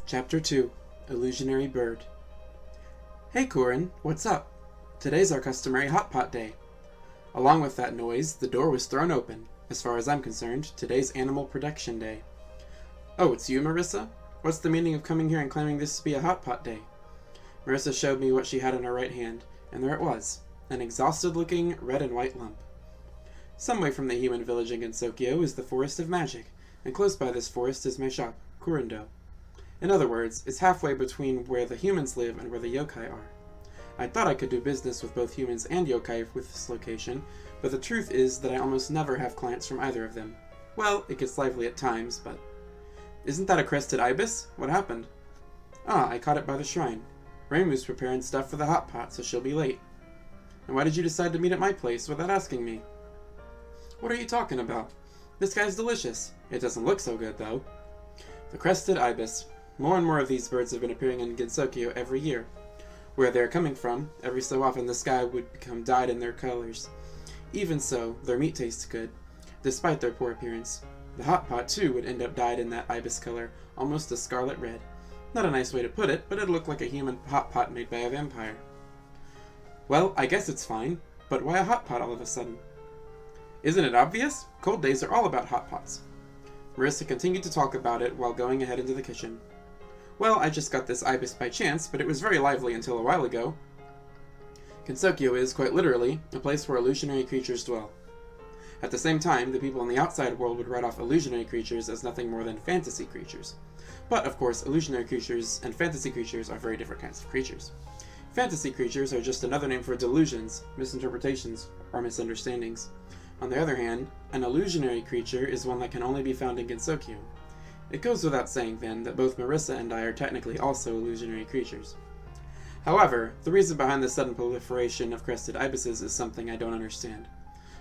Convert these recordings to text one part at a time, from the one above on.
Chapter 2 Illusionary Bird. Hey Corin, what's up? Today's our customary hot pot day. Along with that noise, the door was thrown open. As far as I'm concerned, today's Animal Production Day. Oh, it's you, Marissa? What's the meaning of coming here and claiming this to be a hot pot day? Marissa showed me what she had in her right hand, and there it was, an exhausted-looking red and white lump. Some way from the human village in Gensokyo is the Forest of Magic, and close by this forest is my shop, Kurindo. In other words, it's halfway between where the humans live and where the yokai are. I thought I could do business with both humans and yokai with this location, but the truth is that I almost never have clients from either of them. Well, it gets lively at times, but... Isn't that a crested ibis? What happened? Ah, I caught it by the shrine. Reimu's preparing stuff for the hot pot, so she'll be late. And why did you decide to meet at my place without asking me? What are you talking about? This guy's delicious. It doesn't look so good, though. The crested ibis. More and more of these birds have been appearing in Gensokyo every year. Where they're coming from, every so often the sky would become dyed in their colors. Even so, their meat tastes good, despite their poor appearance. The hot pot, too, would end up dyed in that ibis color, almost a scarlet red. Not a nice way to put it, but it looked like a human hot pot made by a vampire. Well, I guess it's fine, but why a hot pot all of a sudden? Isn't it obvious? Cold days are all about hot pots. Marissa continued to talk about it while going ahead into the kitchen. Well, I just got this ibis by chance, but it was very lively until a while ago. Gensokyo is, quite literally, a place where illusionary creatures dwell. At the same time, the people in the outside world would write off illusionary creatures as nothing more than fantasy creatures. But, of course, illusionary creatures and fantasy creatures are very different kinds of creatures. Fantasy creatures are just another name for delusions, misinterpretations, or misunderstandings. On the other hand, an illusionary creature is one that can only be found in Gensokyo. It goes without saying, then, that both Marissa and I are technically also illusionary creatures. However, the reason behind the sudden proliferation of crested ibises is something I don't understand.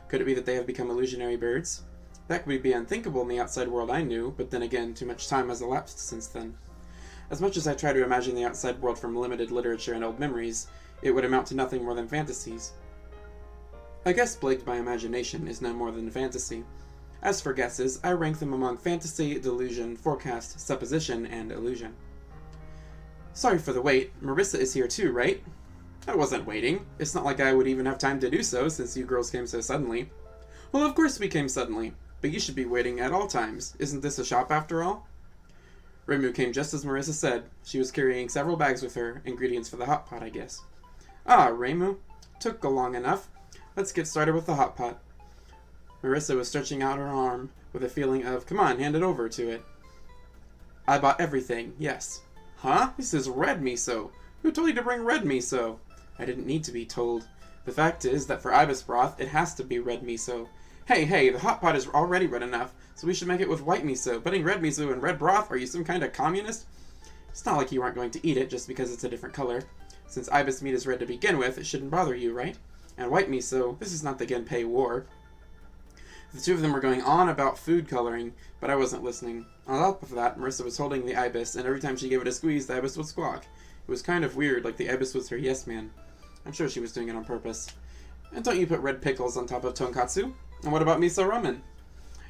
Could it be that they have become illusionary birds? That would be unthinkable in the outside world I knew, but then again, too much time has elapsed since then. As much as I try to imagine the outside world from limited literature and old memories, it would amount to nothing more than fantasies. A guess plagued by imagination is no more than fantasy. As for guesses, I rank them among fantasy, delusion, forecast, supposition, and illusion. Sorry for the wait. Marissa is here too, right? I wasn't waiting. It's not like I would even have time to do so, since you girls came so suddenly. Well, of course we came suddenly, but you should be waiting at all times. Isn't this a shop after all? Reimu came just as Marissa said. She was carrying several bags with her, ingredients for the hot pot, I guess. Ah, Reimu. Took long enough. Let's get started with the hot pot. Marissa was stretching out her arm with a feeling of, come on, hand it over to it. I bought everything, yes. Huh? This is red miso. Who told you to bring red miso? I didn't need to be told. The fact is that for ibis broth, it has to be red miso. Hey, the hot pot is already red enough, so we should make it with white miso. Putting red miso in red broth? Are you some kind of communist? It's not like you aren't going to eat it just because it's a different color. Since ibis meat is red to begin with, it shouldn't bother you, right? And white miso, this is not the Genpei War. The two of them were going on about food coloring, but I wasn't listening. On top of that, Marissa was holding the ibis, and every time she gave it a squeeze, the ibis would squawk. It was kind of weird, like the ibis was her yes man. I'm sure she was doing it on purpose. And don't you put red pickles on top of tonkatsu? And what about miso ramen?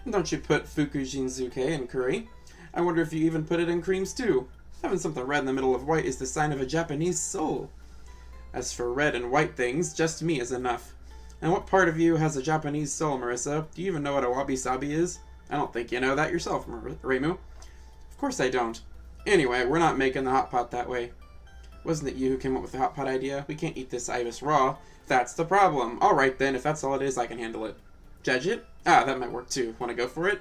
And don't you put fukujinzuke in curry? I wonder if you even put it in creams too. Having something red in the middle of white is the sign of a Japanese soul. As for red and white things, just me is enough. And what part of you has a Japanese soul, Marissa? Do you even know what a wabi-sabi is? I don't think you know that yourself, Reimu. Of course I don't. Anyway, we're not making the hot pot that way. Wasn't it you who came up with the hot pot idea? We can't eat this ibis raw. That's the problem. Alright then, if that's all it is, I can handle it. Judge it? Ah, that might work too. Want to go for it?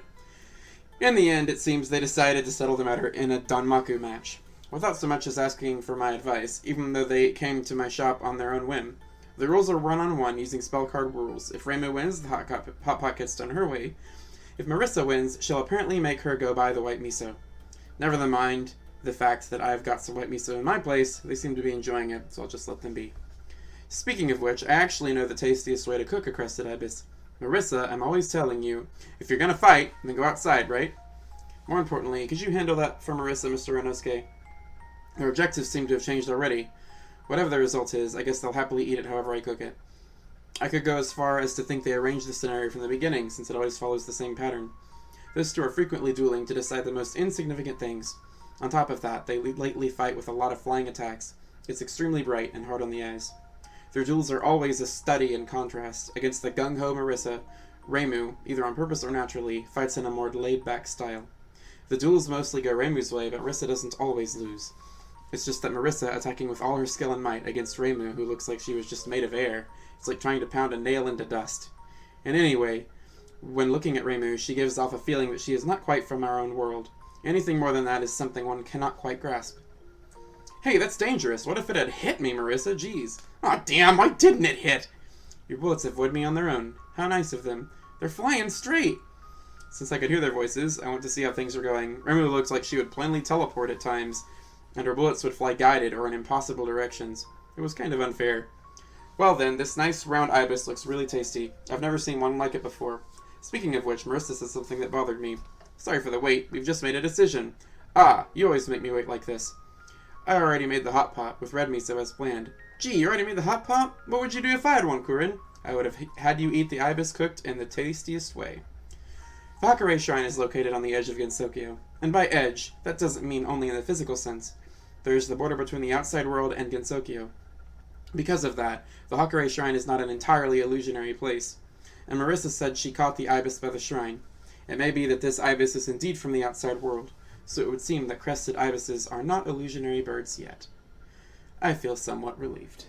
In the end, it seems they decided to settle the matter in a danmaku match. Without so much as asking for my advice, even though they came to my shop on their own whim. The rules are 1-on-1 using spell card rules. If Reimu wins, the hot pot gets done her way. If Marissa wins, she'll apparently make her go buy the white miso. Never mind the fact that I've got some white miso in my place, they seem to be enjoying it, so I'll just let them be. Speaking of which, I actually know the tastiest way to cook a crested ibis. Marissa, I'm always telling you, if you're gonna fight, then go outside, right? More importantly, could you handle that for Marissa, Mr. Inosuke? Their objectives seem to have changed already. Whatever the result is, I guess they'll happily eat it however I cook it. I could go as far as to think they arranged the scenario from the beginning, since it always follows the same pattern. Those two are frequently dueling to decide the most insignificant things. On top of that, they lately fight with a lot of flying attacks. It's extremely bright and hard on the eyes. Their duels are always a study in contrast. Against the gung-ho Marissa, Reimu, either on purpose or naturally, fights in a more laid-back style. The duels mostly go Reimu's way, but Marissa doesn't always lose. It's just that Marissa, attacking with all her skill and might against Reimu, who looks like she was just made of air, it's like trying to pound a nail into dust. And anyway, when looking at Reimu, she gives off a feeling that she is not quite from our own world. Anything more than that is something one cannot quite grasp. Hey, that's dangerous. What if it had hit me, Marissa? Jeez. Aw, damn, why didn't it hit? Your bullets avoid me on their own. How nice of them. They're flying straight. Since I could hear their voices, I went to see how things were going. Reimu looked like she would plainly teleport at times, and her bullets would fly guided or in impossible directions. It was kind of unfair. Well then, this nice round ibis looks really tasty. I've never seen one like it before. Speaking of which, Marissa said something that bothered me. Sorry for the wait, we've just made a decision. Ah, you always make me wait like this. I already made the hot pot, with red miso as planned. Gee, you already made the hot pot? What would you do if I had one, Kurin? I would have had you eat the ibis cooked in the tastiest way. The Hakurei Shrine is located on the edge of Gensokyo. And by edge, that doesn't mean only in the physical sense. There's the border between the outside world and Gensokyo. Because of that, the Hakurei Shrine is not an entirely illusionary place. And Marissa said she caught the ibis by the shrine. It may be that this ibis is indeed from the outside world, so it would seem that crested ibises are not illusionary birds yet. I feel somewhat relieved.